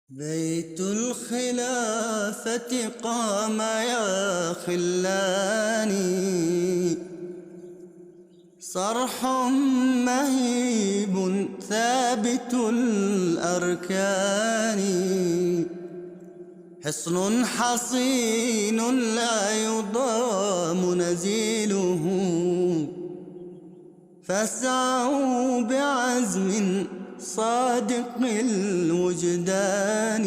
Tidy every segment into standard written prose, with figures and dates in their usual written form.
بيت الخلافة قام يا خلاني، صرح مهيب ثابت الأركان، حصن حصين لا يضام نزيله، فاسعوا بعزم صادق الوجدان.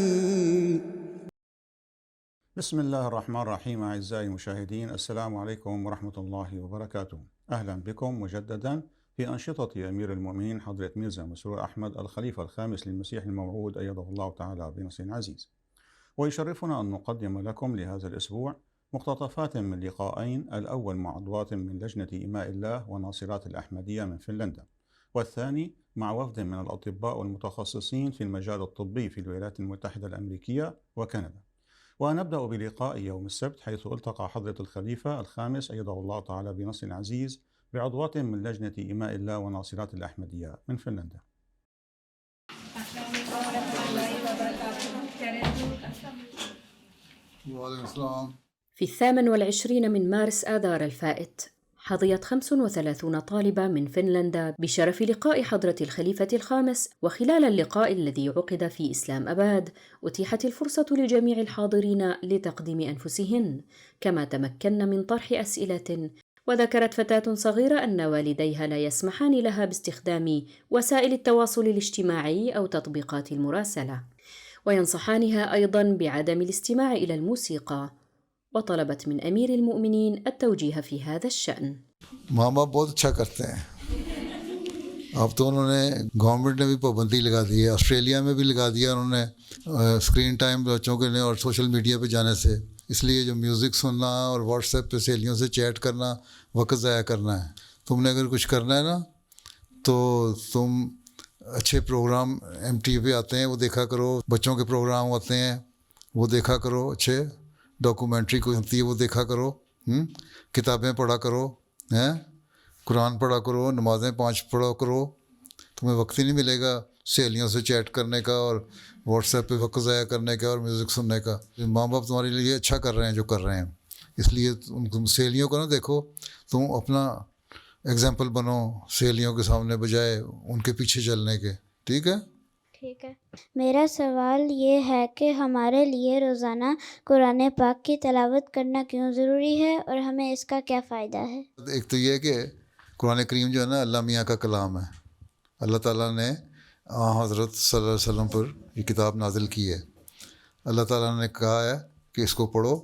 بسم الله الرحمن الرحيم. أعزائي المشاهدين، السلام عليكم ورحمة الله وبركاته. أهلا بكم مجددا في أنشطة أمير المؤمنين حضرة ميرزا مسرور أحمد الخليفة الخامس للمسيح الموعود أيده الله تعالى بنصر عزيز. ويشرفنا أن نقدم لكم لهذا الأسبوع مقتطفات من لقاءين، الأول مع عضوات من لجنة إماء الله وناصرات الأحمدية من فنلندا، والثاني مع وفد من الأطباء والمتخصصين في المجال الطبي في الولايات المتحدة الأمريكية وكندا. ونبدأ بلقاء يوم السبت، حيث التقى حضرة الخليفة الخامس أيده الله تعالى بنصر عزيز بعضوات من لجنة إماء الله وناصرات الأحمدية من فنلندا. في 28 من مارس آذار الفائت حظيت 35 طالبة من فنلندا بشرف لقاء حضرة الخليفة الخامس، وخلال اللقاء الذي عقد في إسلام أباد أتيحت الفرصة لجميع الحاضرين لتقديم أنفسهن، كما تمكن من طرح أسئلة. وذكرت فتاة صغيرة أن والديها لا يسمحان لها باستخدام وسائل التواصل الاجتماعي أو تطبيقات المراسلة، وينصحانها أيضاً بعدم الاستماع إلى الموسيقى، وطلبت من أمير المؤمنين التوجيه في هذا الشأن. ماں باپ بہت اچھا کرتے ہیں. اب تو انہوں نے گورنمنٹ نے بھی پابندی لگا دی ہے، آسٹریلیا میں بھی لگا دیا انہوں نے اسکرین ٹائم بچوں کے لیے اور سوشل میڈیا پہ جانے سے. اس لیے جو میوزک سننا اور واٹس ایپ پہ سہیلیوں سے چیٹ کرنا وقت ضائع کرنا ہے. تم نے اگر کچھ کرنا ہے نا تو تم اچھے پروگرام ایم ٹی وی پہ آتے ہیں وہ دیکھا کرو، بچوں کے پروگرام ہوتے ہیں وہ دیکھا کرو، اچھے ڈاکومنٹری کوئی ہوتی ہے وہ دیکھا کرو، کتابیں پڑھا کرو، قرآن پڑھا کرو، نمازیں 5 پڑھا کرو. تمہیں وقت ہی نہیں ملے گا سہیلیوں سے چیٹ کرنے کا اور واٹس ایپ پہ وقت ضائع کرنے کا اور میوزک سننے کا. ماں باپ تمہارے لیے اچھا کر رہے ہیں جو کر رہے ہیں، اس لیے تم سہیلیوں کو نہ دیکھو، تم اپنا ایگزامپل بنو سہیلیوں کے سامنے بجائے ان کے پیچھے چلنے کے. ٹھیک ہے؟ ٹھیک ہے. میرا سوال یہ ہے کہ ہمارے لیے روزانہ قرآن پاک کی تلاوت کرنا کیوں ضروری ہے اور ہمیں اس کا کیا فائدہ ہے؟ ایک تو یہ کہ قرآن کریم جو ہے نا اللہ میاں کا کلام ہے. اللہ تعالیٰ نے حضرت صلی اللہ علیہ وسلم پر یہ کتاب نازل کی ہے. اللہ تعالیٰ نے کہا ہے کہ اس کو پڑھو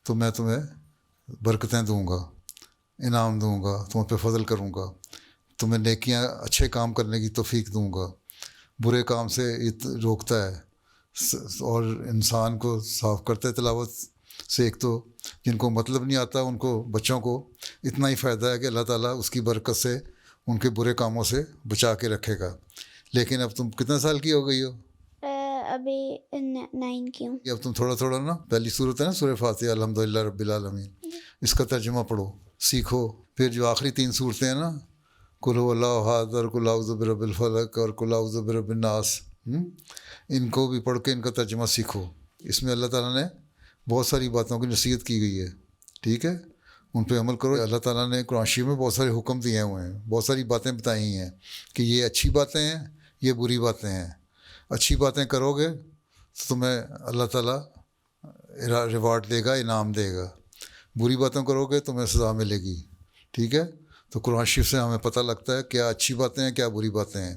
تو میں تمہیں برکتیں دوں گا، انعام دوں گا، تم پہ فضل کروں گا، تمہیں نیکیاں اچھے کام کرنے کی توفیق دوں گا، برے کام سے روکتا ہے اور انسان کو صاف کرتا ہے تلاوت سے. ایک تو جن کو مطلب نہیں آتا ان کو بچوں کو اتنا ہی فائدہ ہے کہ اللہ تعالیٰ اس کی برکت سے ان کے برے کاموں سے بچا کے رکھے گا. لیکن اب تم کتنے سال کی ہو گئی ہو؟ ابھی 9 کی ہوں. اب تم تھوڑا تھوڑا نا پہلی صورت ہے نا سورہ فاتحہ الحمدللہ رب العالمین، اس کا ترجمہ پڑھو سیکھو. پھر جو آخری 3 صورتیں ہیں نا قل هو اللہ احد اور قل اعوذ برب الفلق اور قل اعوذ برب الناس، ان کو بھی پڑھ کے ان کا ترجمہ سیکھو. اس میں اللہ تعالیٰ نے بہت ساری باتوں کی نصیحت کی گئی ہے. ٹھیک ہے؟ ان پہ عمل کرو. اللہ تعالیٰ نے قرآن شریف میں بہت سارے حکم دیے ہوئے ہیں، بہت ساری باتیں بتائی ہیں کہ یہ اچھی باتیں ہیں، یہ بری باتیں ہیں. اچھی باتیں کرو گے تو تمہیں اللہ تعالیٰ ریوارڈ دے گا، انعام دے گا. بری باتیں کرو گے تمہیں سزا ملے گی. ٹھیک ہے؟ تو قرآن شریف سے ہمیں پتہ لگتا ہے کیا اچھی باتیں ہیں کیا بری باتیں ہیں.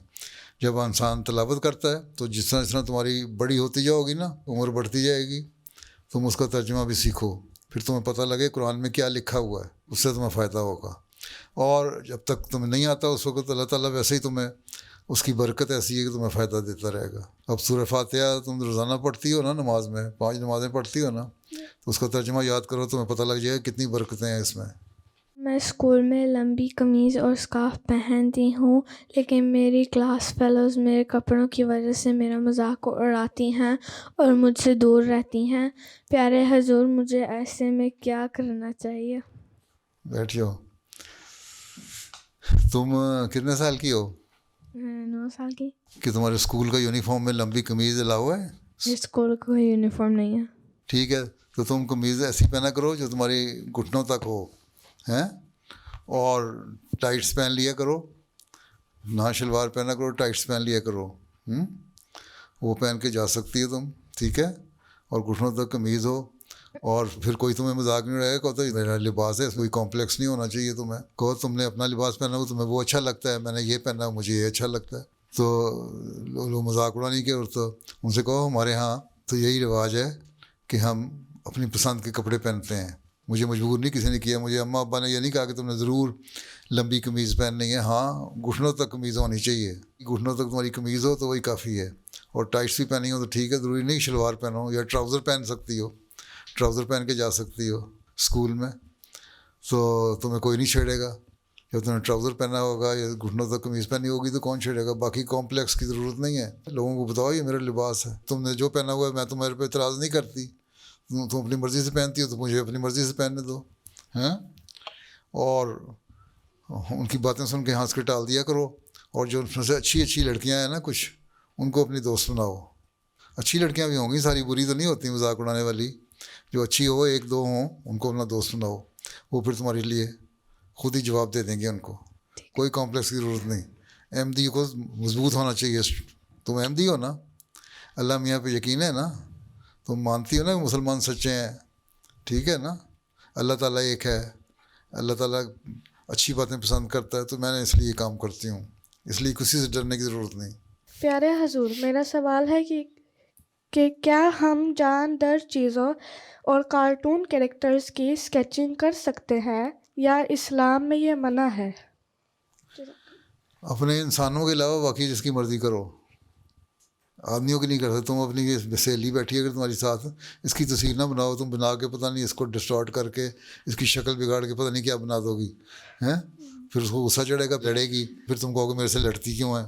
جب انسان تلاوت کرتا ہے تو جس طرح تمہاری بڑی ہوتی جاؤ گی نا، عمر بڑھتی جائے گی، تم اس کا ترجمہ بھی سیکھو، پھر تمہیں پتہ لگے قرآن میں کیا لکھا ہوا ہے، اس سے تمہیں فائدہ ہوگا. اور جب تک تمہیں نہیں آتا اس وقت اللہ تعالیٰ ویسے ہی تمہیں اس کی برکت ایسی ہے کہ تمہیں فائدہ دیتا رہے گا. اب سورہ فاتحہ تم روزانہ پڑھتی ہو نا، نماز میں 5 نمازیں پڑھتی ہو نا، تو اس کا ترجمہ یاد کرو، تمہیں پتہ لگ جائے گا کتنی برکتیں ہیں اس میں. میں اسکول میں لمبی قمیض اور اسکارف پہنتی ہوں، لیکن میری کلاس فیلوز میرے کپڑوں کی وجہ سے میرا مذاق اڑاتی ہیں اور مجھ سے دور رہتی ہیں. پیارے حضور، مجھے ایسے میں کیا کرنا چاہیے؟ بیٹھو. تم کتنے سال کی ہو؟ 9 سال کی. کہ تمہارے اسکول کا یونیفارم میں لمبی قمیض الاؤ ہے اسکول کا کوئی یونیفارم نہیں ہے. ٹھیک ہے, تو تم قمیض ایسی پہنا کرو جو تمہاری گھٹنوں تک ہو ہیں, اور ٹائٹس پہن لیا کرو, نہ شلوار پہنا کرو, ٹائٹس پہن لیا کرو, وہ پہن کے جا سکتی ہو تم, ٹھیک ہے, اور گھٹنوں تک قمیض ہو. اور پھر کوئی تمہیں مذاق نہیں اڑائے گا, کہو تو میرا لباس ہے, کوئی کمپلیکس نہیں ہونا چاہیے تمہیں, کہو تم نے اپنا لباس پہنا ہو, تمہیں وہ اچھا لگتا ہے, میں نے یہ پہنا مجھے یہ اچھا لگتا ہے, تو لوگ مذاق اڑانے کے, اور تو ان سے کہو ہمارے ہاں تو یہی رواج ہے کہ ہم اپنی پسند کے کپڑے پہنتے ہیں, مجھے مجبور نہیں کسی نے کیا, مجھے اماں ابا نے یہ نہیں کہا کہ تم نے ضرور لمبی قمیض پہننی ہے, ہاں گھٹنوں تک قمیض ہونی چاہیے, گھٹنوں تک تمہاری قمیض ہو تو وہی کافی ہے, اور ٹائٹس بھی پہنی ہو تو ٹھیک ہے, ضروری نہیں شلوار پہنو, یا ٹراؤزر پہن سکتی ہو, ٹراؤزر پہن کے جا سکتی ہو اسکول میں, تو تمہیں کوئی نہیں چھیڑے گا. جب تم نے ٹراؤزر پہنا ہوگا یا گھٹنوں تک قمیض پہنی ہوگی تو کون چھیڑے گا. باقی کمپلیکس کی ضرورت نہیں ہے, لوگوں کو بتاؤ یہ میرا لباس ہے, تم نے جو پہنا ہوا ہے میں تمہارے پہ اعتراض نہیں کرتی, تم اپنی مرضی سے پہنتی ہو تو مجھے اپنی مرضی سے پہننے دو ہیں, اور ان کی باتیں سن کے ہنس کے ٹال دیا کرو. اور جو ان سے اچھی اچھی لڑکیاں ہیں نا کچھ, ان کو اپنی دوست بناؤ. اچھی لڑکیاں بھی ہوں گی, ساری بری تو نہیں ہوتی مذاق اڑانے والی, جو اچھی ہو ایک دو ہوں ان کو اپنا دوست بناؤ, وہ پھر تمہارے لیے خود ہی جواب دے دیں گے, ان کو کوئی کمپلیکس کی ضرورت نہیں. احمدی کو مضبوط ہونا چاہیے, تم احمدی ہو نا, اللہ میاں پہ یقین ہے نا, تم مانتی ہو نا کہ مسلمان سچے ہیں, ٹھیک ہے نا, اللہ تعالیٰ ایک ہے, اللہ تعالیٰ اچھی باتیں پسند کرتا ہے, تو میں نے اس لیے یہ کام کرتی ہوں, اس لیے کسی سے ڈرنے کی ضرورت نہیں. پیارے حضور، میرا سوال ہے کہ کیا ہم جاندار چیزوں اور کارٹون کریکٹرز کی اسکیچنگ کر سکتے ہیں یا اسلام میں یہ منع ہے؟ اپنے انسانوں کے علاوہ باقی جس کی مرضی کرو, آدمیوں کی نہیں کر سکتے. تم اپنی یہ سہیلی بیٹھی ہے اگر تمہاری ساتھ, اس کی تصویر نہ بناؤ, تم بنا کے پتہ نہیں اس کو ڈسٹارٹ کر کے اس کی شکل بگاڑ کے پتہ نہیں کیا بنا دو گی ہیں, پھر اس کو غصہ چڑھے گا, لڑے گی, پھر تم کہو گے میرے سے لڑتی کیوں ہے.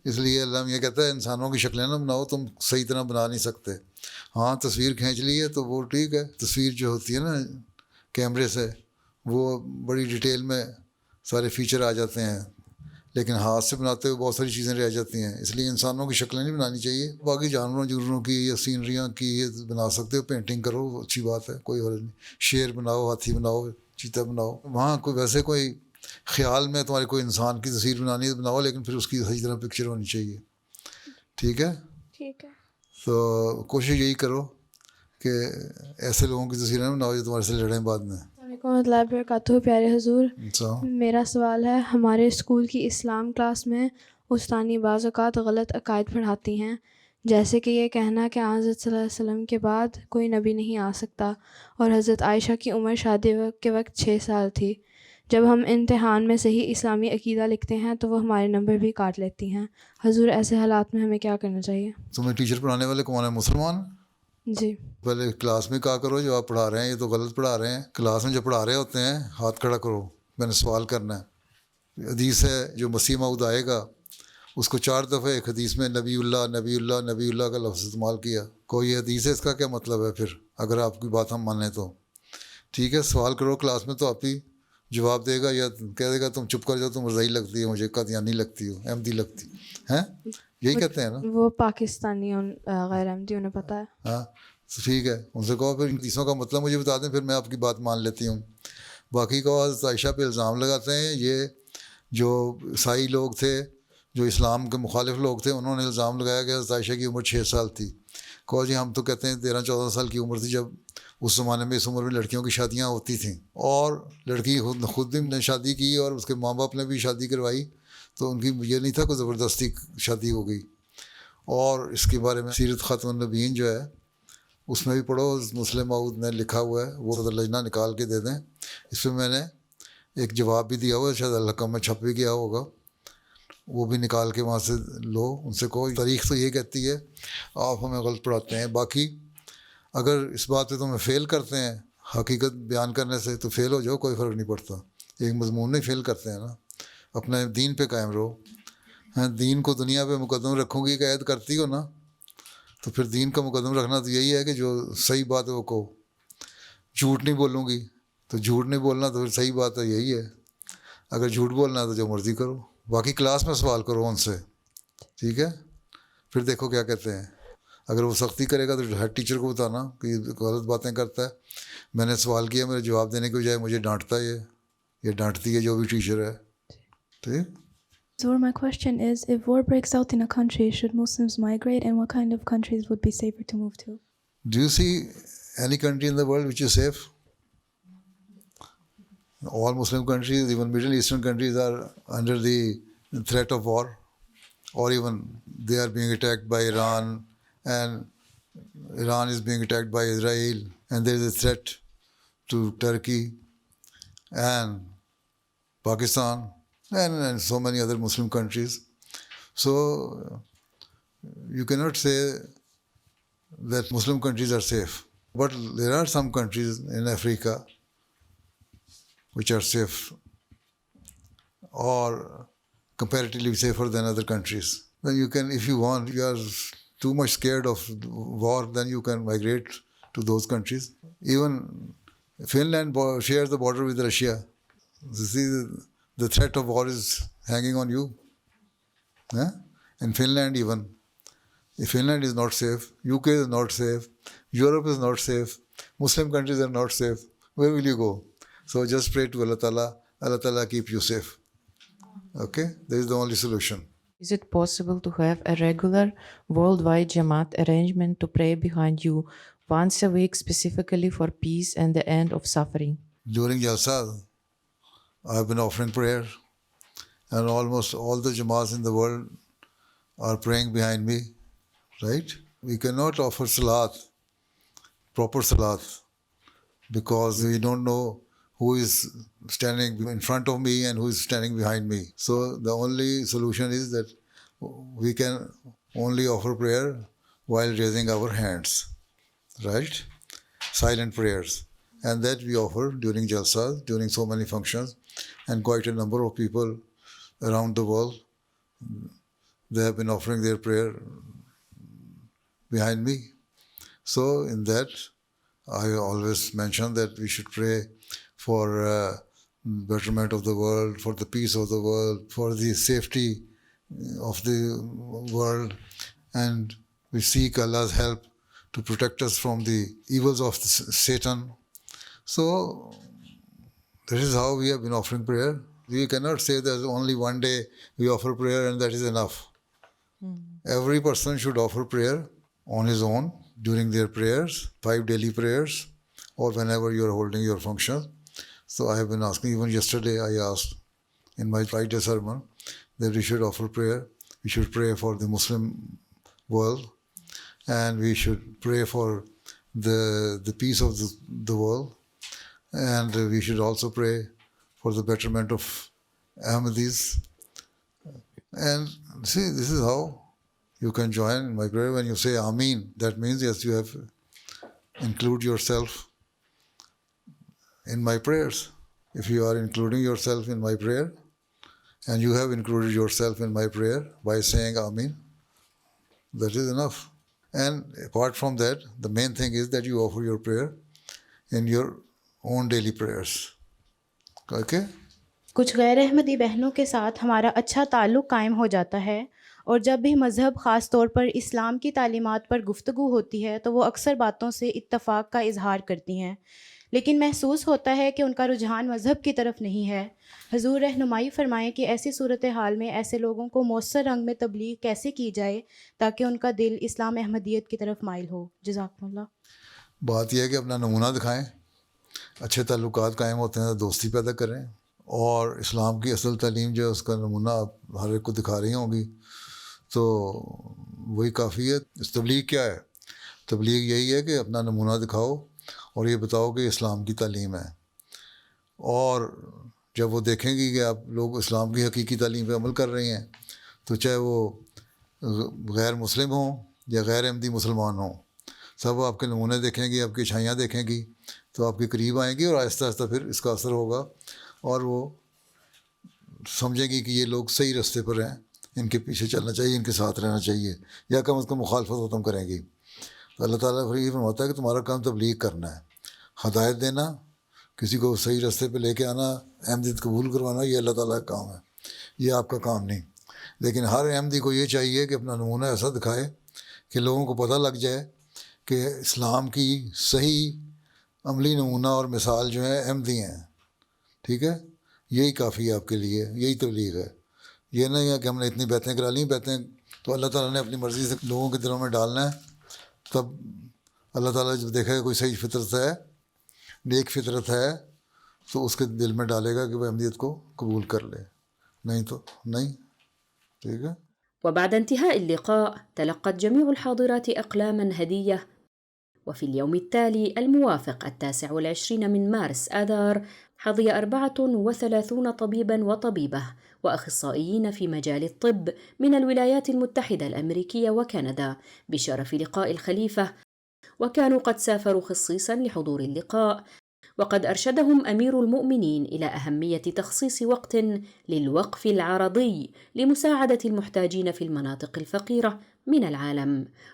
اس لیے اللہ یہ کہتا ہے انسانوں کی شکلیں نہ بناؤ, تم صحیح طرح بنا نہیں سکتے. ہاں تصویر کھینچ لی ہے تو وہ ٹھیک ہے, تصویر جو ہوتی ہے نا کیمرے سے وہ بڑی ڈیٹیل میں سارے فیچر آ جاتے ہیں, لیکن ہاتھ سے بناتے ہوئے بہت ساری چیزیں رہ جاتی ہیں, اس لیے انسانوں کی شکلیں نہیں بنانی چاہیے. باقی جانوروں جانوروں کی یا سینریاں کی یہ بنا سکتے ہو, پینٹنگ کرو, اچھی بات ہے, کوئی حرج نہیں. شیر بناؤ, ہاتھی بناؤ, چیتا بناؤ, وہاں کوئی ویسے کوئی خیال میں تمہاری کوئی انسان کی تصویر بنانی ہے تو بناؤ, لیکن پھر اس کی صحیح طرح پکچر ہونی چاہیے, ٹھیک ہے. ٹھیک ہے. تو کوشش یہی کرو کہ ایسے لوگوں کی تصویریں نہ بناؤ جو تمہارے سے لڑیں بعد میں. السلام علیکم ورحمۃ اللہ وبرکاتہ. پیارے حضور، میرا سوال ہے، ہمارے اسکول کی اسلام کلاس میں استانی بعض اوقات غلط عقائد پڑھاتی ہیں، جیسے کہ یہ کہنا کہ حضرت صلی اللہ علیہ وسلم کے بعد کوئی نبی نہیں آ سکتا، اور حضرت عائشہ کی عمر شادی کے وقت 6 سال تھی. جب ہم امتحان میں صحیح اسلامی عقیدہ لکھتے ہیں تو وہ ہمارے نمبر بھی کاٹ لیتی ہیں. حضور ایسے حالات میں ہمیں کیا کرنا چاہیے؟ تمہیں ٹیچر پڑھانے والے کون ہیں؟ مسلمان؟ جی. پہلے کلاس میں کہا کرو جو آپ پڑھا رہے ہیں یہ تو غلط پڑھا رہے ہیں. کلاس میں جو پڑھا رہے ہوتے ہیں ہاتھ کھڑا کرو, میں نے سوال کرنا ہے. حدیث ہے جو مسیح موعود آئے گا اس کو 4 دفعہ ایک حدیث میں نبی اللہ نبی اللہ نبی اللہ کا لفظ استعمال کیا. کوئی حدیث ہے, اس کا کیا مطلب ہے پھر اگر آپ کی بات ہم مانیں تو؟ ٹھیک ہے, سوال کرو کلاس میں تو آپ ہی جواب دے گا یا کہہ دے گا تم چپ کر جاؤ, تم رضائی لگتی ہے مجھے, قادیانی لگتی ہو, احمدی لگتی ہیں, یہی کہتے ہیں نا. وہ پاکستانی غیر احمدی انہیں پتہ ہے. ہاں ٹھیک ہے, ان سے کہو پھر حدیثوں کا مطلب مجھے بتا دیں, پھر میں آپ کی بات مان لیتی ہوں. باقی کو حضرت عائشہ پہ الزام لگاتے ہیں, یہ جو عیسائی لوگ تھے جو اسلام کے مخالف لوگ تھے انہوں نے الزام لگایا کہ حضرت عائشہ کی عمر 6 سال تھی. کہو جی ہم تو کہتے ہیں 13-14 سال کی عمر تھی جب اس زمانے میں, اس عمر میں لڑکیوں کی شادیاں ہوتی تھیں, اور لڑکی خود بھی نے شادی کی اور اس کے ماں باپ نے بھی شادی کروائی, تو ان کی یہ نہیں تھا کہ زبردستی شادی ہو گئی. اور اس کے بارے میں سیرت خاتم النبیین جو ہے اس میں بھی پڑھو, مسلم موعود نے لکھا ہوا ہے, وہ صدر لجنہ نکال کے دے دیں. اس پہ میں نے ایک جواب بھی دیا ہوا ہے, شاید الحکم میں چھپ بھی گیا ہوگا, وہ بھی نکال کے وہاں سے لو. ان سے کہو تاریخ تو یہ کہتی ہے, آپ ہمیں غلط پڑھاتے ہیں. باقی اگر اس بات پہ تمہیں فیل کرتے ہیں حقیقت بیان کرنے سے تو فیل ہو جاؤ, کوئی فرق نہیں پڑتا. ایک مضمون نہیں فیل کرتے ہیں نا, اپنے دین پہ قائم رہو. ہاں دین کو دنیا پہ مقدم رکھوں گی قید کرتی ہو نا, تو پھر دین کا مقدم رکھنا تو یہی ہے کہ جو صحیح بات ہے وہ کہو. جھوٹ نہیں بولوں گی تو جھوٹ نہیں بولنا, تو پھر صحیح بات ہے یہی ہے. اگر جھوٹ بولنا ہے تو جو مرضی کرو. باقی کلاس میں سوال کرو ان سے, ٹھیک ہے, پھر دیکھو کیا کہتے ہیں. اگر وہ سختی کرے گا تو ہیڈ ٹیچر کو بتانا کہ یہ غلط باتیں کرتا ہے. میں نے سوال کیا، میرے جواب دینے کے بجائے مجھے ڈانٹتا ہے یہ ڈانٹتی ہے جو بھی ٹیچر ہے. ٹھیک. So my question is, if war breaks out in a country, should Muslims migrate, and what kind of countries would be safer to move to? Do you see any country in the world which is safe? All Muslim countries, even Middle Eastern countries, are under the threat of war, or even they are being attacked by Iran, and Iran is being attacked by Israel, and there is a threat to Turkey and Pakistan and so many other Muslim countries. So you cannot say that Muslim countries are safe. But there are some countries in Africa which are safe or comparatively safer than other countries. Then you can, if you want, you are too much scared of war, then you can migrate to those countries. Even Finland shares the border with Russia. You see, the threat of war is hanging on you. In Finland even. If Finland is not safe, UK is not safe, Europe is not safe, Muslim countries are not safe, where will you go? So just pray to Allah Ta'ala keep you safe. Okay? That is the only solution. Is it possible to have a regular worldwide Jamaat arrangement to pray behind you once a week specifically for peace and the end of suffering? During Jalsa, I have been offering prayer, and almost all the Jamaats in the world are praying behind me, right? We cannot offer salat, proper salat, because we don't know who is standing in front of me and who is standing behind me. So the only solution is that we can only offer prayer while raising our hands, right? Silent prayers. And that we offer during Jalsa, during so many functions, and quite a number of people around the world, they have been offering their prayer behind me. So in that, I always mention that we should pray for betterment of the world, for the peace of the world, for the safety of the world, and we seek Allah's help to protect us from the evils of Satan. So that is how we have been offering prayer. We cannot say that only one day we offer prayer and that is enough. Every person should offer prayer on his own during their prayers, 5 daily prayers, or whenever you are holding your function. So I have been asking, even yesterday I asked in my Friday sermon that we should offer prayer. We should pray for the Muslim world, and we should pray for the peace of the world, and we should also pray for the betterment of Ahmadis. And see, this is how you can join in my prayer. When you say Ameen, that means yes, you have include yourself in my prayers. If you are including yourself in my prayer, and you have included yourself in my prayer by saying Ameen, that is enough. And apart from that, the main thing is that you offer your prayer in your own daily prayers. Okay? کچھ غیر احمدی بہنوں کے ساتھ ہمارا اچھا تعلق قائم ہو جاتا ہے، اور جب بھی مذہب خاص طور پر اسلام کی تعلیمات پر گفتگو ہوتی ہے تو وہ اکثر باتوں سے اتفاق کا اظہار کرتی ہیں، لیکن محسوس ہوتا ہے کہ ان کا رجحان مذہب کی طرف نہیں ہے. حضور رہنمائی فرمائیں کہ ایسی صورتحال میں ایسے لوگوں کو مؤثر رنگ میں تبلیغ کیسے کی جائے تاکہ ان کا دل اسلام احمدیت کی طرف مائل ہو. جزاکم اللہ. بات یہ ہے کہ اپنا نمونہ دکھائیں، اچھے تعلقات قائم ہوتے ہیں تو دوستی پیدا کریں، اور اسلام کی اصل تعلیم جو ہے اس کا نمونہ آپ ہر ایک کو دکھا رہی ہوں گی تو وہی کافی ہے. تبلیغ کیا ہے؟ تبلیغ یہی ہے کہ اپنا نمونہ دکھاؤ اور یہ بتاؤ کہ اسلام کی تعلیم ہے، اور جب وہ دیکھیں گی کہ آپ لوگ اسلام کی حقیقی تعلیم پہ عمل کر رہے ہیں تو چاہے وہ غیر مسلم ہوں یا غیر احمدی مسلمان ہوں، سب آپ کے نمونے دیکھیں گی، آپ کی اچھائیاں دیکھیں گی تو آپ کے قریب آئیں گی، اور آہستہ آہستہ پھر اس کا اثر ہوگا اور وہ سمجھیں گی کہ یہ لوگ صحیح راستے پر ہیں، ان کے پیچھے چلنا چاہیے، ان کے ساتھ رہنا چاہیے، یا کم از کم مخالفت ختم کریں گی. تو اللہ تعالیٰ یہ فرماتا ہے کہ تمہارا کام تبلیغ کرنا ہے، ہدایت دینا، کسی کو صحیح راستے پہ لے کے آنا، احمدیت قبول کروانا، یہ اللہ تعالیٰ کا کام ہے، یہ آپ کا کام نہیں. لیکن ہر احمدی کو یہ چاہیے کہ اپنا نمونہ ایسا دکھائے کہ لوگوں کو پتہ لگ جائے کہ اسلام کی صحیح عملی نمونہ اور مثال جو ہے احمدی ہیں. ٹھیک ہے, یہی کافی ہے آپ کے لیے, یہی تبلیغ ہے. یہ نہیں ہے کہ ہم نے اتنی بیعتیں کرا لیں. بیعتیں تو اللہ تعالیٰ نے اپنی مرضی سے لوگوں کے دلوں میں ڈالنا ہے. تب اللہ تعالیٰ جب دیکھے گا کوئی صحیح فطرت ہے, نیک فطرت ہے, تو اس کے دل میں ڈالے گا کہ وہ احمدیت کو قبول کر لے, نہیں تو نہیں. ٹھیک ہے. وبعد انتهاء اللقاء تلقت جميع الحاضرات أقلاما هدية. وفي اليوم التالي الموافق 29 من مارس آذار حظي 34 طبيبا وطبيبة وأخصائيين في مجال الطب من الولايات المتحدة الأمريكية وكندا بشرف لقاء الخليفة، وكانوا قد سافروا خصيصا لحضور اللقاء. وقد أرشدهم أمير المؤمنين إلى أهمية تخصيص وقت للوقف العرضي لمساعدة المحتاجين في المناطق الفقيرة من العالم،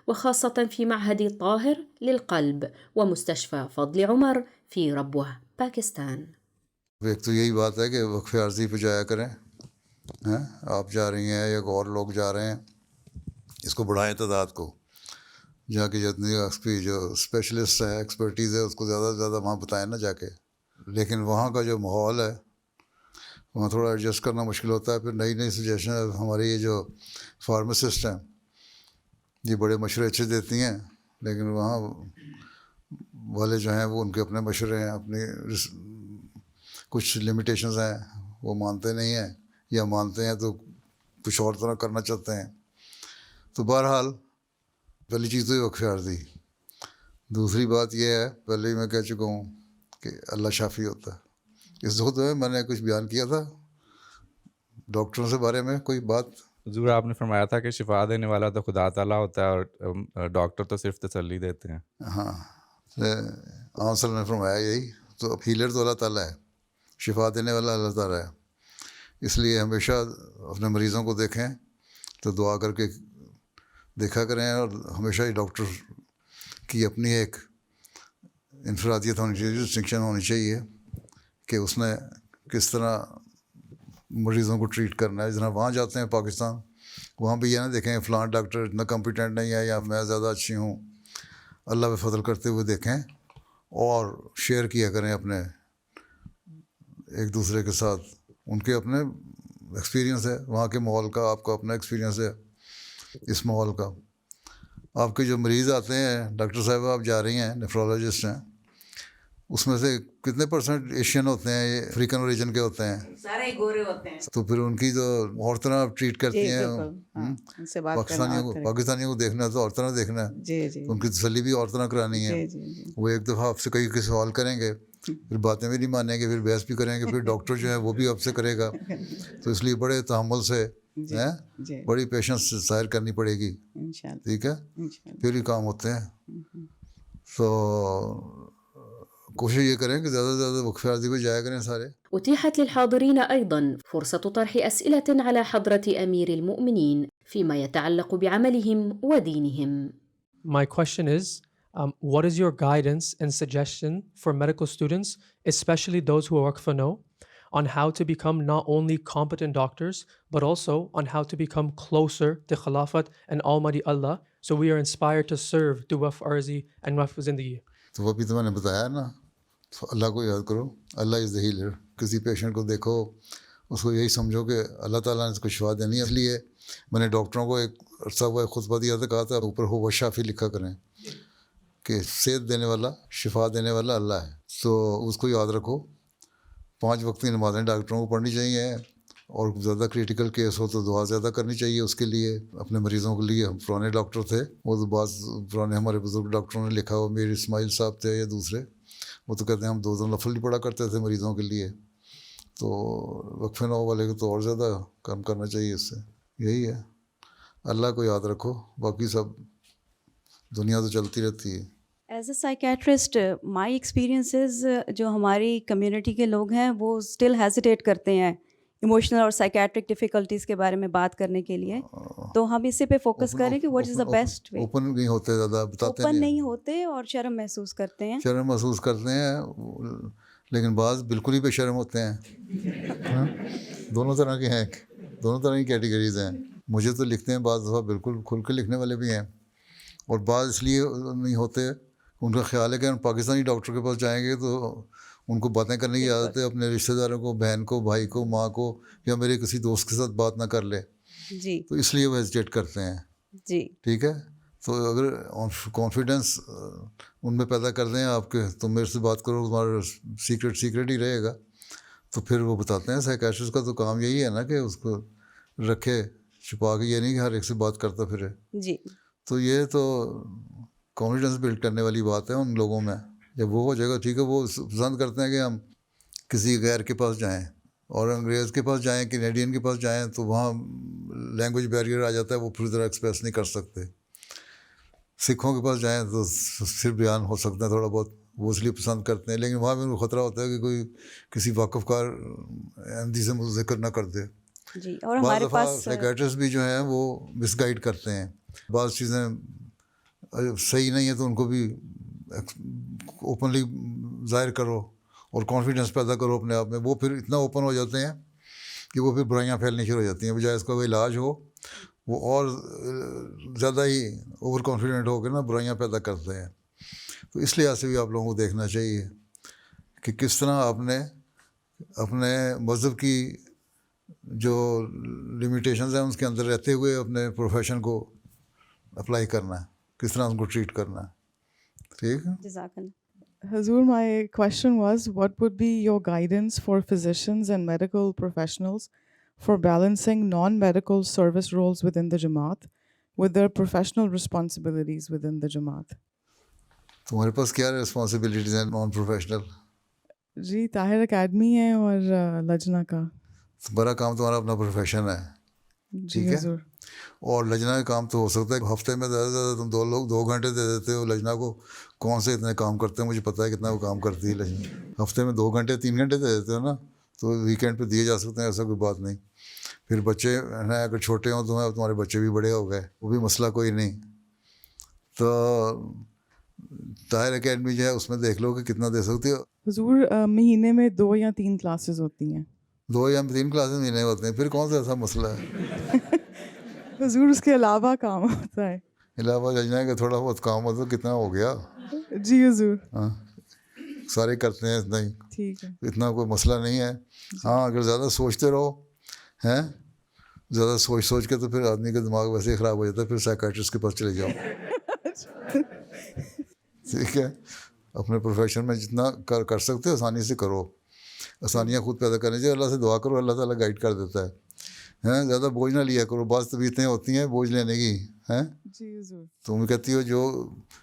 وخاصة في معهد طاهر للقلب ومستشفى فضل عمر في ربوة باكستان. ایک تو یہی بات ہے کہ وقف عارضی پہ جایا کریں. آپ جا رہی ہیں یا اور لوگ جا رہے ہیں, اس کو بڑھائیں تعداد کو. جا کے جتنی اس کی جو اسپیشلسٹ ہے, ایکسپرٹیز ہے, اس کو زیادہ سے زیادہ وہاں بتائیں نا جا کے. لیکن وہاں کا جو ماحول ہے وہاں تھوڑا ایڈجسٹ کرنا مشکل ہوتا ہے. پھر نئی نئی سجیشن ہماری یہ جو فارماسسٹ ہیں یہ بڑے مشورے اچھے دیتی ہیں, لیکن وہاں والے جو ہیں وہ ان کے اپنے مشورے ہیں, اپنی کچھ لمیٹیشنز ہیں, وہ مانتے نہیں ہیں, یا مانتے ہیں تو کچھ اور طرح کرنا چاہتے ہیں. تو بہرحال پہلی چیز تو یہ وقف عارضی. دوسری بات یہ ہے, پہلے ہی میں کہہ چکا ہوں کہ اللہ شافی ہوتا ہے. اس وقت میں نے کچھ بیان کیا تھا ڈاکٹروں سے بارے میں, کوئی بات. حضور آپ نے فرمایا تھا کہ شفا دینے والا تو خدا تعالیٰ ہوتا ہے اور ڈاکٹر تو صرف تسلی دیتے ہیں. ہاں, عام صلی اللہ نے فرمایا یہی. تو ہیلر تو اللہ تعالیٰ ہے, شفا دینے والا اللہ تعالیٰ ہے. اس لیے ہمیشہ اپنے مریضوں کو دیکھیں تو دعا کر کے دیکھا کریں, اور ہمیشہ ہی ڈاکٹر کی اپنی ایک انفرادیت ہونی چاہیے, ڈسٹنکشن ہونی چاہیے کہ اس نے کس طرح مریضوں کو ٹریٹ کرنا ہے. جس طرح وہاں جاتے ہیں پاکستان, وہاں بھی یہ نہ دیکھیں فلاں ڈاکٹر اتنا کمپیٹنٹ نہیں ہے یا میں زیادہ اچھی ہوں. اللہ پہ فضل کرتے ہوئے دیکھیں اور شیئر کیا کریں اپنے ایک دوسرے کے ساتھ. ان کے اپنے ایکسپیرینس ہے وہاں کے ماحول کا, آپ کا اپنا ایکسپیرینس ہے اس ماحول کا. آپ کے جو مریض آتے ہیں, ڈاکٹر صاحبہ آپ جا رہی ہیں, نیفرولوجسٹ ہیں, اس میں سے کتنے پرسنٹ ایشین ہوتے ہیں, یہ افریقن اوریجن کے ہوتے ہیں, سارے گورے ہوتے ہیں. تو پھر ان کی تو اور طرح آپ ٹریٹ کرتی ہیں. پاکستانیوں کو دیکھنا ہے تو اور طرح دیکھنا ہے, ان کی تسلی بھی اور طرح کرانی ہے. وہ ایک دفعہ آپ سے کئی سوال کریں گے, پھر باتیں بھی نہیں مانیں گے, پھر بحث بھی کریں گے, پھر ڈاکٹر جو ہے وہ بھی آپ سے کرے گا. تو اس لیے بڑے تحمل سے بڑی پیشنس ظاہر کرنی پڑے گی. ٹھیک ہے, پھر ہی کام ہوتے ہیں. تو کوشش یہ کریں کہ زیادہ سے زیادہ وقف عارضی پہ جایا کریں سارے. أتيحت للحاضرين أيضا فرصة طرح أسئلة على حضرة أمير المؤمنين فيما يتعلق بعملهم ودينهم. My question is, what is your guidance and suggestion for medical students, especially those who work for No, on how to become not only competent doctors, but also on how to become closer to Khilafat and Almighty Allah, so we are inspired to serve to Waqf Arzi and Waqf Zindagi. تو وہ بھی تو میں نے بتایا نا, اللہ کو یاد کرو, اللہ از دا ہیلر. کسی پیشنٹ کو دیکھو, اس کو یہی سمجھو کہ اللہ تعالیٰ نے اس کو شفا دینی ہے. اس لیے میں نے ڈاکٹروں کو ایک عرصہ ہوا خطبہ دیا تھا, کہا تھا اوپر ہو شافی لکھا کریں کہ صحت دینے والا, شفا دینے والا اللہ ہے. تو اس کو یاد رکھو. 5 وقت کی نمازیں ڈاکٹروں کو پڑھنی چاہیے, اور زیادہ کریٹیکل کیس ہو تو دعا زیادہ کرنی چاہیے اس کے لیے, اپنے مریضوں کے لیے. ہم پرانے ڈاکٹر تھے, وہ تو بعض پرانے ہمارے بزرگ ڈاکٹروں نے لکھا ہوا, میر اسماعیل صاحب تھے یا دوسرے, وہ تو کہتے ہیں ہم 2 نفل پڑھا کرتے تھے مریضوں کے لیے. تو وقف نو والے کو تو اور زیادہ کام کرنا چاہیے اس سے. یہی ہے, اللہ کو یاد رکھو, باقی سب دنیا تو چلتی رہتی ہے. As a psychiatrist my experiences, جو ہماری کمیونٹی کے لوگ ہیں وہ اسٹل ہیزیٹیٹ کرتے ہیں ایموشنل اور سائیکیٹرک ڈیفیکلٹیز کے بارے میں بات کرنے کے لیے. تو ہم اسی پہ فوکس کریں کہ what is the best way. Open نہیں ہوتے, زیادہ بتاتے اوپن نہیں ہوتے اور شرم محسوس کرتے ہیں. شرم محسوس کرتے ہیں, لیکن بعض بالکل ہی بے شرم ہوتے ہیں. دونوں طرح کے ہیں, دونوں طرح کی کیٹیگریز ہیں. مجھے تو لکھتے ہیں بعض دفعہ بالکل کھل کے لکھنے والے بھی ہیں, اور بعض اس لیے نہیں ہوتے، ان کا خیال ہے کہ ہم پاکستانی ڈاکٹر کے پاس جائیں گے تو ان کو باتیں کرنے کی عادت ہے، اپنے رشتہ داروں کو، بہن کو، بھائی کو، ماں کو، یا میرے کسی دوست کے ساتھ بات نہ کر لے، جی تو اس لیے وہ ہیزیٹیٹ کرتے ہیں. جی ٹھیک ہے، تو اگر کانفیڈنس ان میں پیدا کر دیں آپ کے، تم میرے سے بات کرو، تمہارا سیکرٹ ہی رہے گا، تو پھر وہ بتاتے ہیں. سائیکیٹرسٹ کا تو کام یہی ہے نا کہ اس کو رکھے چھپا کے، یہ نہیں کہ ہر ایک سے بات کرتا پھرے. جی تو یہ تو کانفیڈنس بلڈ کرنے والی بات ہے ان لوگوں میں. جب وہ ہو جائے گا ٹھیک ہے، وہ پسند کرتے ہیں کہ ہم کسی غیر کے پاس جائیں، اور انگریز کے پاس جائیں، کینیڈین کے پاس جائیں تو وہاں لینگویج بیریئر آ جاتا ہے، وہ پوری طرح ایکسپریس نہیں کر سکتے. سکھوں کے پاس جائیں تو پھر بیان ہو سکتے ہیں تھوڑا بہت، وہ اس لیے پسند کرتے ہیں. لیکن وہاں بھی ان کو خطرہ ہوتا ہے کہ کوئی کسی واقف کار احمدی سے ذکر نہ کر دے. جی اور بعض ہمارے دفعہ پاس سائیکیٹرسٹ بھی جو ہیں وہ مس گائیڈ کرتے ہیں. بعض چیزیں صحیح نہیں ہیں تو ان کو بھی اوپنلی ظاہر کرو اور کانفیڈنس پیدا کرو اپنے آپ میں. وہ پھر اتنا اوپن ہو جاتے ہیں کہ وہ پھر برائیاں پھیلنی شروع ہو جاتی ہیں. بجائے اس کا کوئی علاج ہو، وہ اور زیادہ ہی اوور کانفیڈنٹ ہو کے نا برائیاں پیدا کرتے ہیں. تو اس لحاظ سے بھی آپ لوگوں کو دیکھنا چاہیے کہ کس طرح آپ نے اپنے مذہب کی جو لمیٹیشنز ہیں اس کے اندر رہتے ہوئے اپنے پروفیشن کو اپلائی کرنا ہے، کس طرح ان کو ٹریٹ کرنا ہے. ٹھیک ہے. جزاک اللہ. Hazur, my question was, what would be your guidance for physicians and medical professionals for balancing non-medical service roles within the Jamaat with their professional responsibilities within the Jamaat? تمہارے پاس کیا ریسپانسبلٹیز ہیں non professional? جی Tahir academy ہے اور لجنا کا. بڑا کام تمہارا اپنا profession ہے. جی حضور. اور لجنا کا کام تو ہو سکتا ہے کہ ہفتے میں زیادہ سے زیادہ تم 2 گھنٹے دے دیتے ہو لجنا کو. کون سے اتنے کام کرتے ہیں، مجھے پتہ ہے کتنا وہ کام کرتی ہے لجنا. ہفتے میں 2 گھنٹے 3 گھنٹے دے دیتے ہو نا، تو ویکینڈ پہ دیے جا سکتے ہیں، ایسا کوئی بات نہیں. پھر بچے ہیں اگر چھوٹے ہوں تو تمہارے بچے بھی بڑے ہو گئے، وہ بھی مسئلہ کوئی نہیں. تو طاہر اکیڈمی جو ہے اس میں دیکھ لو کہ کتنا دے سکتی ہو. حضور مہینے میں 2 یا 3 کلاسز ہوتی ہیں. 2 یا 3 کلاسز مہینے ہوتے ہیں، پھر کون سا ایسا مسئلہ ہے. حضور اس کے علاوہ کام ہوتا ہے. علاوہ لجنا کہ تھوڑا بہت کام ہوتا ہے، کتنا ہو گیا. جی حضور. ہاں سارے کرتے ہیں اتنا ہی. ٹھیک ہے. اتنا کوئی مسئلہ نہیں ہے. ہاں اگر زیادہ سوچتے رہو ہیں، زیادہ سوچ کے تو پھر آدمی کا دماغ ویسے ہی خراب ہو جاتا ہے. پھر سائیکیٹرسٹ کے پاس چلے جاؤ. ٹھیک ہے. اپنے پروفیشن میں جتنا کر سکتے ہو آسانی سے کرو. آسانیاں خود پیدا کرنی چاہیے. اللہ سے دعا کرو، اللہ تعالیٰ گائیڈ کر دیتا ہے. زیادہ بوجھ نہ لیا کرو. بعض طبیعتیں ہوتی ہیں بوجھ لینے کی ہیں. تم کہتی ہو جو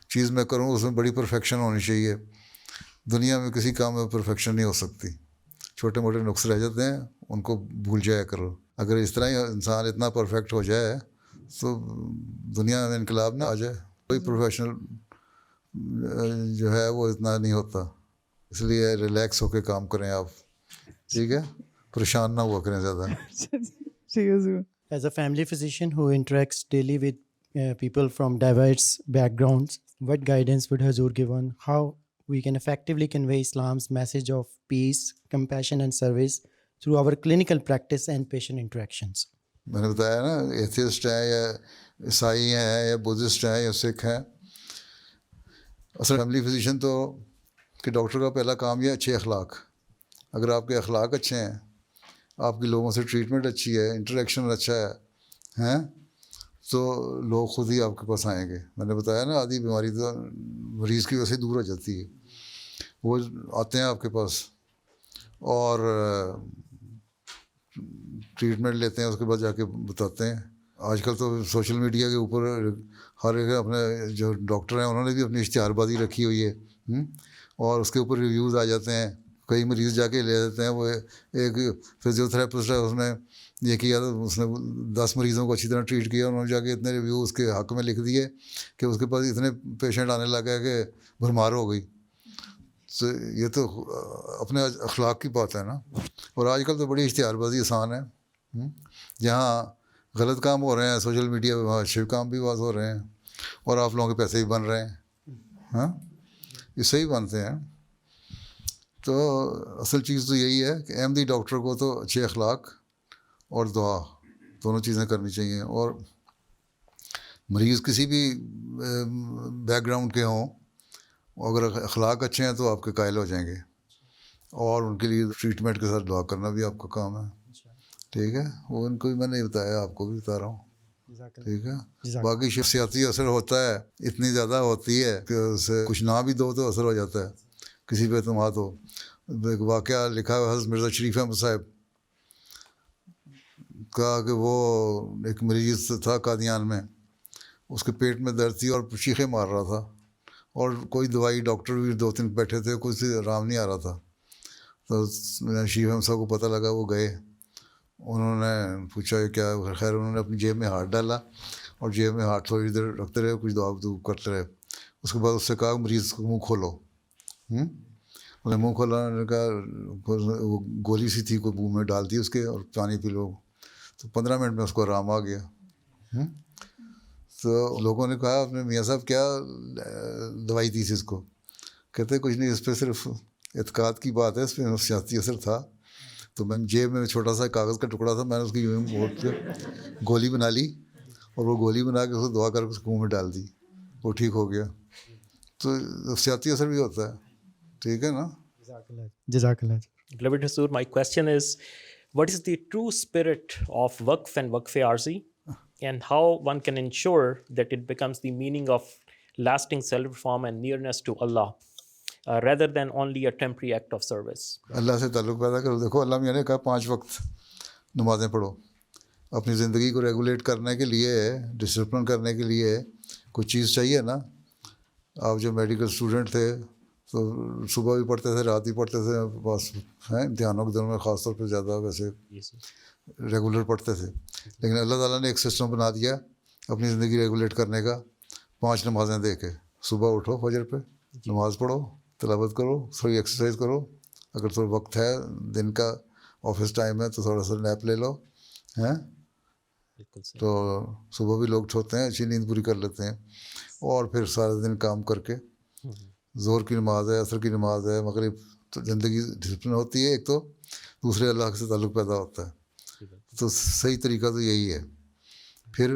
چیز میں کروں اس میں بڑی پرفیکشن ہونی چاہیے. دنیا میں کسی کام میں پرفیکشن نہیں ہو سکتی. چھوٹے موٹے نقص رہ جاتے ہیں، ان کو بھول جایا کرو. اگر اس طرح ہی انسان اتنا پرفیکٹ ہو جائے تو دنیا میں انقلاب نہ آ جائے. کوئی پروفیشنل جو ہے وہ اتنا نہیں ہوتا. اس لیے ریلیکس ہو کے کام کریں آپ. ٹھیک ہے، پریشان نہ ہوا کریں زیادہ. As a family physician who interacts daily with people from diverse backgrounds, what guidance would Hazur give on how we can effectively convey Islam's message of peace, compassion and service through our clinical practice and patient interactions? میں نے بتایا نا، atheist ہیں یا عیسائی ہیں یا Buddhist ہیں یا سکھ ہیں. اصل فیملی فزیشین تو کہ ڈاکٹر کا پہلا کام یہ اچھے اخلاق. اگر آپ کے اخلاق اچھے ہیں، آپ کی لوگوں سے ٹریٹمنٹ اچھی ہے، انٹریکشن اچھا ہے تو لوگ خود ہی آپ کے پاس آئیں گے. میں نے بتایا نا آدھی بیماری تو مریض کی وجہ سے دور ہو جاتی ہے. وہ آتے ہیں آپ کے پاس اور ٹریٹمنٹ لیتے ہیں، اس کے بعد جا کے بتاتے ہیں. آج کل تو سوشل میڈیا کے اوپر ہر ایک اپنے جو ڈاکٹر ہیں انہوں نے بھی اپنی اشتہار بازی رکھی ہوئی ہے اور اس کے اوپر ریویوز آ جاتے ہیں. کئی مریض جا کے لے دیتے ہیں. وہ ایک فزیوتھراپسٹ ہے، اس نے یہ کیا تو اس نے 10 مریضوں کو اچھی طرح ٹریٹ کیا. انہوں نے جا کے اتنے ریویو اس کے حق میں لکھ دیے کہ اس کے پاس اتنے پیشنٹ آنے لگا کہ بھرمار ہو گئی. تو یہ تو اپنے اخلاق کی بات ہے نا. اور آج کل تو بڑی اشتہار بازی آسان ہے. جہاں غلط کام ہو رہے ہیں سوشل میڈیا پہ، وہاں اچھے کام بھی بات ہو رہے ہیں اور آپ لوگوں کے پیسے بھی بن رہے ہیں. ہاں اس سے ہی بنتے ہیں. تو اصل چیز تو یہی ہے کہ احمدی ڈاکٹر کو تو اچھے اخلاق اور دعا دونوں چیزیں کرنی چاہیے. اور مریض کسی بھی بیک گراؤنڈ کے ہوں، اگر اخلاق اچھے ہیں تو آپ کے قائل ہو جائیں گے، اور ان کے لیے ٹریٹمنٹ کے ساتھ دعا کرنا بھی آپ کا کام ہے. ٹھیک ہے، وہ ان کو بھی میں نہیں بتایا، آپ کو بھی بتا رہا ہوں. ٹھیک ہے، باقی شخصیاتی اثر ہوتا ہے، اتنی زیادہ ہوتی ہے کہ اسے کچھ نہ بھی دو تو اثر ہو جاتا ہے کسی پہ اعتماد ہو. ایک واقعہ لکھا ہے حضرت مرزا شریف احمد صاحب کا کہ وہ ایک مریض تھا قادیان میں، اس کے پیٹ میں درد تھی اور چیخیں مار رہا تھا، اور کوئی دوائی ڈاکٹر بھی 2-3 بیٹھے تھے، کچھ آرام نہیں آ رہا تھا. تو شریف احمد صاحب کو پتہ لگا، وہ گئے، انہوں نے پوچھا کیا خیر، انہوں نے اپنی جیب میں ہاتھ ڈالا اور جیب میں ہاتھ تھوڑی دیر رکھتے رہے، کچھ دعا کرتے رہے. اس کے بعد اس سے کہا مریض کو منہ کھولو. انہوں نے منہ کھولا، انہوں نے کہا وہ گولی سی تھی کوئی منہ میں ڈال دی اس کے، اور پانی پی لو. تو 15 منٹ میں اس کو آرام آ گیا. تو لوگوں نے کہا اپنے میاں صاحب کیا دوائی دی تھی اس کو؟ کہتے کچھ نہیں، اس پہ صرف اعتقاد کی بات ہے، اس پہ نفسیاتی اثر تھا. تو میں جیب میں چھوٹا سا کاغذ کا ٹکڑا تھا، میں نے اس کی یوں موڑ کے گولی بنا لی، اور وہ گولی بنا کے اس کو دعا کر کے اس کو منہ میں ڈال دی، وہ ٹھیک ہو گیا. تو نفسیاتی اثر بھی ہوتا ہے. ٹھیک ہے نا. جزاک اللہ. Beloved Huzur, my question is, what is the true spirit of Waqf and Waqf Arzi, and how one can ensure that it becomes the meaning of lasting self-reform and nearness to Allah, rather than only a temporary act of service? اللہ سے تعلق پیدا کرو. دیکھو اللہ میاں نے کہا 5 وقت نمازیں پڑھو. اپنی زندگی کو ریگولیٹ کرنے کے لیے، ڈسپلن کرنے کے لیے کوئی چیز چاہیے نا. آپ جو میڈیکل اسٹوڈنٹ تھے تو صبح بھی پڑھتے تھے، رات بھی پڑھتے تھے، بس ہیں امتحانوں کے دنوں میں خاص طور پہ زیادہ ویسے ریگولر پڑھتے تھے. لیکن اللہ تعالیٰ نے ایک سسٹم بنا دیا اپنی زندگی ریگولیٹ کرنے کا، 5 نمازیں دے کے. صبح اٹھو فجر پہ، نماز پڑھو، تلاوت کرو، تھوڑی ایکسرسائز کرو، اگر تھوڑا وقت ہے دن کا آفس ٹائم ہے تو تھوڑا سا نیپ لے لو ہیں. تو صبح بھی لوگ چھوتے ہیں، اچھی نیند پوری کر لیتے ہیں، اور پھر سارے دن کام کر کے ظہر کی نماز ہے، عصر کی نماز ہے، مغرب. تو زندگی ڈسپلن ہوتی ہے ایک، تو دوسرے اللہ سے تعلق پیدا ہوتا ہے. تو صحیح طریقہ تو یہی ہے. پھر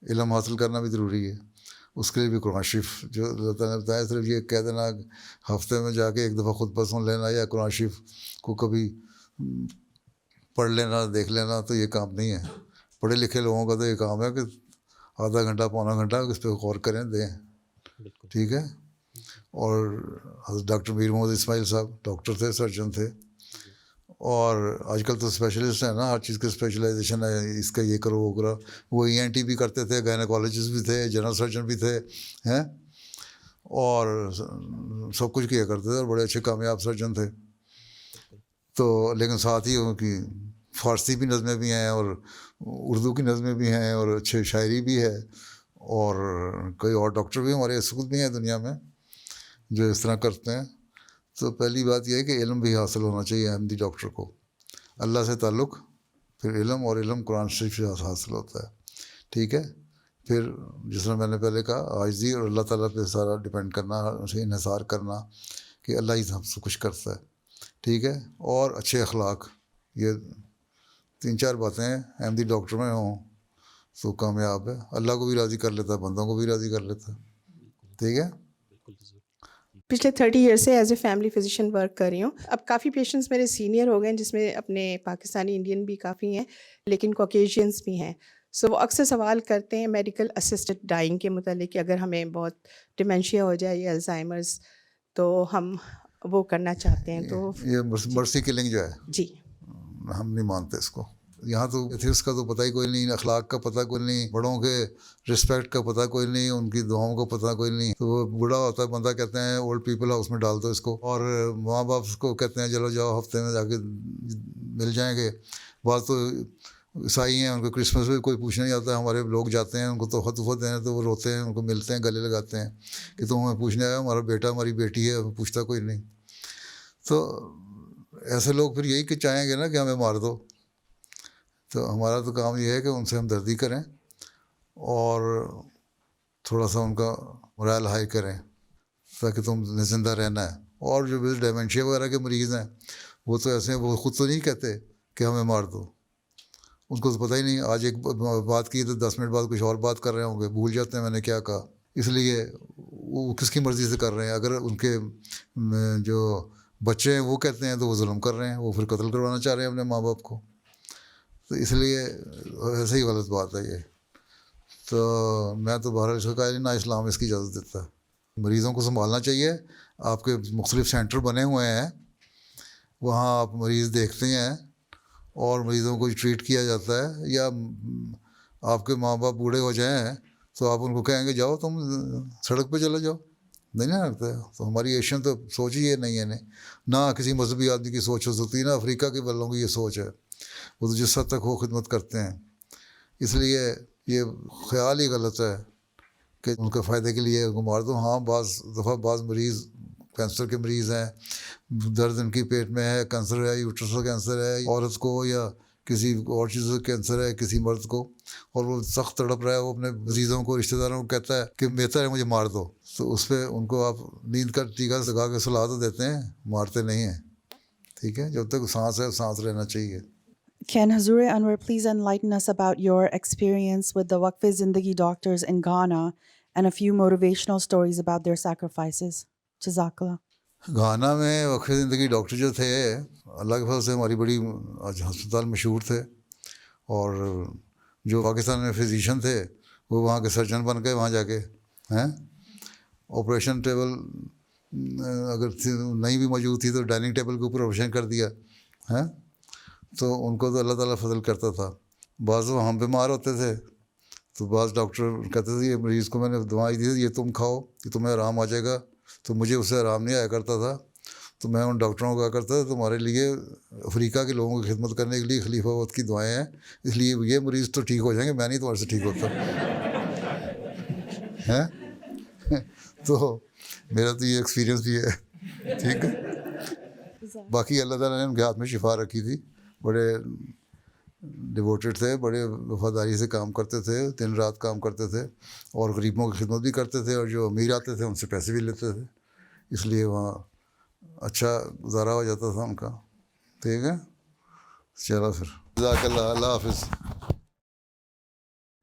علم حاصل کرنا بھی ضروری ہے، اس کے لیے بھی قرآن شریف جو اللہ تعالیٰ نے بتایا، صرف یہ کہہ دینا ہفتے میں جا کے 1 دفعہ خطبہ سن لینا یا قرآن شریف کو کبھی پڑھ لینا، دیکھ لینا، تو یہ کام نہیں ہے. پڑھے لکھے لوگوں کا تو یہ کام ہے کہ آدھا گھنٹہ پونا گھنٹہ اس پہ غور کریں، دیں. ٹھیک ہے. اور حضرت ڈاکٹر میر محمد اسماعیل صاحب ڈاکٹر تھے، سرجن تھے، اور آج کل تو اسپیشلسٹ ہیں نا، ہر چیز کے اسپیشلائزیشن ہے، اس کا یہ کرو وہ کرو. وہ ENT بھی کرتے تھے، گائنیکالوجسٹ بھی تھے، جنرل سرجن بھی تھے ہیں، اور سب کچھ کیا کرتے تھے، اور بڑے اچھے کامیاب سرجن تھے. تو لیکن ساتھ ہی ان کی فارسی بھی نظمیں بھی ہیں، اور اردو کی نظمیں بھی ہیں، اور اچھے شاعری بھی ہے، اور کئی اور ڈاکٹر بھی ہمارے اس وقت بھی ہیں دنیا میں جو اس طرح کرتے ہیں. تو پہلی بات یہ ہے کہ علم بھی حاصل ہونا چاہیے احمدی ڈاکٹر کو. اللہ سے تعلق، پھر علم، اور علم قرآن شریف سے حاصل ہوتا ہے. ٹھیک ہے. پھر جس طرح میں نے پہلے کہا، عاجزی اور اللہ تعالیٰ پہ سارا ڈپینڈ کرنا، اسے انحصار کرنا کہ اللہ ہی سب سے کچھ کرتا ہے. ٹھیک ہے. اور اچھے اخلاق، یہ 3-4 باتیں احمدی ڈاکٹر میں ہوں تو کامیاب ہے. اللہ کو بھی راضی کر لیتا ہے، بندوں کو بھی راضی کر لیتا ہے. ٹھیک ہے. پچھلے 30 ایئر سے as a family physician work کر رہی ہوں. اب کافی پیشنٹس میرے سینئر ہو گئے ہیں، جس میں اپنے پاکستانی انڈین بھی کافی ہیں، لیکن کوکیشینس بھی ہیں. سو وہ اکثر سوال کرتے ہیں میڈیکل اسسٹڈ ڈائنگ کے متعلق کہ اگر ہمیں بہت ڈیمینشیا ہو جائے یا الزائمرز تو ہم وہ کرنا چاہتے ہیں. تو یہ مرسی کلنگ جو ہے، جی ہم نہیں مانتے اس کو. یہاں تو ایتھکس کا تو پتہ ہی کوئی نہیں، اخلاق کا پتہ کوئی نہیں، بڑوں کے رسپیکٹ کا پتہ کوئی نہیں، ان کی دعاؤں کا پتہ کوئی نہیں. تو وہ بوڑھا ہوتا ہے بندہ، کہتے ہیں اولڈ پیپل ہاؤس میں ڈال دو اس کو، اور ماں باپ اس کو کہتے ہیں چلو جاؤ ہفتے میں جا کے مل جائیں گے. بعض تو عیسائی ہیں، ان کو کرسمس میں کوئی پوچھنا نہیں آتا. ہمارے لوگ جاتے ہیں ان کو تحفہ تحفہ دینے، تو وہ روتے ہیں، ان کو ملتے ہیں، گلے لگاتے ہیں کہ تم ہمیں پوچھنے آیا، ہمارا بیٹا ہماری بیٹی ہے، پوچھتا کوئی نہیں. تو ایسے لوگ پھر یہی کہ چاہیں گے نا کہ ہمیں مار دو. تو ہمارا تو کام یہ ہے کہ ان سے ہمدردی کریں اور تھوڑا سا ان کا morale ہائی کریں تاکہ تم نے زندہ رہنا ہے. اور جو ڈیمنشیا وغیرہ کے مریض ہیں وہ تو ایسے ہیں، وہ خود تو نہیں کہتے کہ ہمیں مار دو، ان کو تو پتہ ہی نہیں، آج ایک بات کی تو 10 منٹ بعد کچھ اور بات کر رہے ہوں گے، بھول جاتے ہیں میں نے کیا کہا. اس لیے وہ کس کی مرضی سے کر رہے ہیں. اگر ان کے جو بچے ہیں وہ کہتے ہیں تو وہ ظلم کر رہے ہیں، وہ پھر قتل کروانا چاہ رہے ہیں اپنے ماں باپ کو. تو اس لیے ایسے ہی غلط بات ہے یہ. تو میں تو بہرحال اس کو کہا نہ اسلام اس کی اجازت دیتا ہے. مریضوں کو سنبھالنا چاہیے. آپ کے مختلف سینٹر بنے ہوئے ہیں، وہاں آپ مریض دیکھتے ہیں اور مریضوں کو ٹریٹ کیا جاتا ہے. یا آپ کے ماں باپ بوڑھے ہو جائیں تو آپ ان کو کہیں گے جاؤ تم سڑک پہ چلے جاؤ، نہیں نا رکھتا ہے. تو ہماری ایشین تو سوچ ہی یہ نہیں ہے نہ کسی مذہبی آدمی کی سوچ ہو سکتی ہے، نہ افریقہ کے والوں کی یہ سوچ ہے. وہ تو جس حد تک وہ خدمت کرتے ہیں. اس لیے یہ خیال ہی غلط ہے کہ ان کے فائدے کے لیے ان کو مار دو. ہاں بعض دفعہ بعض مریض کینسر کے مریض ہیں، درد ان کی پیٹ میں ہے، کینسر ہے، یوٹرس کا کینسر ہے عورت کو، یا کسی اور چیز کا کینسر ہے کسی مرد کو، اور وہ سخت تڑپ رہا ہے، وہ اپنے عزیزوں کو رشتہ داروں کو کہتا ہے کہ بہتر ہے مجھے مار دو. تو اس پہ ان کو آپ نیند کا ٹیکہ لگا کے سلا تو دیتے ہیں، مارتے نہیں ہیں. ٹھیک ہے، جب تک سانس ہے سانس رہنا چاہیے. Can Hazur Anwar please enlighten us about your experience with the Waqf Zindagi doctors in Ghana and a few motivational stories about their sacrifices? Jazakallah. Ghana میں وقف زندگی ڈاکٹر جو تھے اللہ کے فضل سے ہماری بڑی ہسپتال مشہور تھے، اور جو پاکستان میں فزیشین تھے وہ وہاں کے سرجن بن گئے. وہاں جا کے ہیں آپریشن ٹیبل اگر نہیں بھی موجود تھی تو ڈائننگ ٹیبل کے اوپر آپریشن کر دیا ہیں. تو ان کو تو اللہ تعالیٰ فضل کرتا تھا. بعض ہم بیمار ہوتے تھے تو بعض ڈاکٹر کہتے تھے یہ مریض کو میں نے دوائی دی تھی، یہ تم کھاؤ کہ تمہیں آرام آ جائے گا. تو مجھے اس سے آرام نہیں آیا کرتا تھا. تو میں ان ڈاکٹروں کو کہا کرتا تھا تمہارے لیے افریقہ کے لوگوں کی خدمت کرنے کے لیے خلیفہ وقت کی دعائیں ہیں، اس لیے یہ مریض تو ٹھیک ہو جائیں گے، میں نہیں تمہارے سے ٹھیک ہوتا. ہیں تو میرا تو یہ ایکسپیرینس بھی ہے. ٹھیک ہے، باقی اللہ تعالیٰ نے ان کے ہاتھ میں شفا رکھی تھی. بڑے ڈیووٹیڈ تھے، بڑے وفاداری سے کام کرتے تھے، دن رات کام کرتے تھے، اور غریبوں کی خدمت بھی کرتے تھے، اور جو امیر آتے تھے ان سے پیسے بھی لیتے تھے. اس لیے وہاں اچھا گزارا ہو جاتا تھا ان کا. ٹھیک ہے، چلو پھر جزاک اللہ. اللہ حافظ.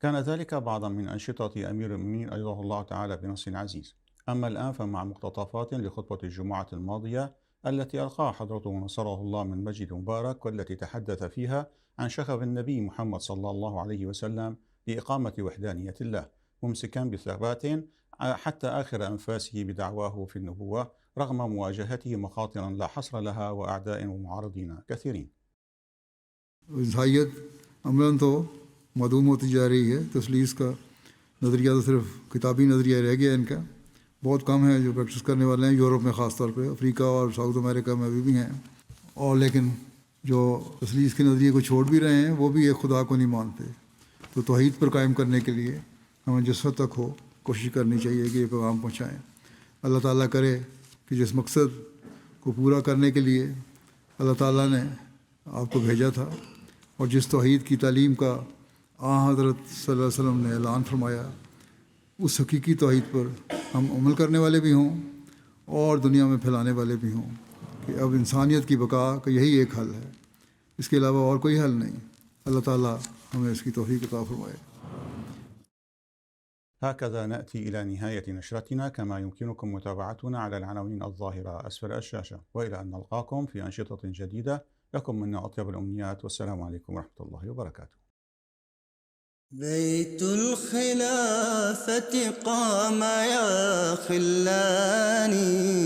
كان ذلك بعضا من أنشطة أمير المؤمنين أيضه الله تعالى بنص عزيز. أما الآن فمع مقتطفات لخطبة الجمعة الماضية التي ألقاها حضرته نصره الله من مسجد مبارك، والتي تحدث فيها عن شغف النبي محمد صلى الله عليه وسلم لإقامة وحدانية الله، ممسكا بثبات حتى آخر أنفاسه بدعواه في النبوة رغم مواجهته مخاطرا لا حصر لها وأعداء ومعارضين كثيرين. انسانیت عملاً تو معدوم ہوتی جا رہی ہے. تثلیث کا نظریہ تو صرف کتابی نظریہ رہ گیا ان کا. بہت کم ہیں جو پریکٹس کرنے والے ہیں، یورپ میں خاص طور پہ، افریقہ اور ساؤتھ امریکہ میں بھی ہیں. اور لیکن جو تثلیث کے نظریے کو چھوڑ بھی رہے ہیں وہ بھی ایک خدا کو نہیں مانتے. تو توحید پر قائم کرنے کے لیے ہمیں جس حد تک ہو کوشش کرنی چاہیے کہ یہ پیغام پہنچائیں. اللہ تعالیٰ کرے کہ جس مقصد کو پورا کرنے کے لیے اللہ تعالیٰ نے آپ کو بھیجا تھا، اور جس توحید کی تعلیم کا حضرت صلی اللہ علیہ وسلم نے اعلان فرمایا، اس حقیقی توحید پر ہم عمل کرنے والے بھی ہوں اور دنیا میں پھیلانے والے بھی ہوں کہ اب انسانیت کی بقا کا یہی ایک حل ہے، اس کے علاوہ اور کوئی حل نہیں. اللہ تعالیٰ ہمیں اس کی توفیق عطا فرمائے. هكذا نأتي إلى نهاية نشرتنا، كما يمكنكم متابعتنا على العناوين الظاهرة أسفل الشاشة. وإلى أن نلقاكم في أنشطة جديدة، لكم منا أطيب الأمنيات، والسلام عليكم ورحمة الله وبركاته. بيت الخلافة قام يا خلاني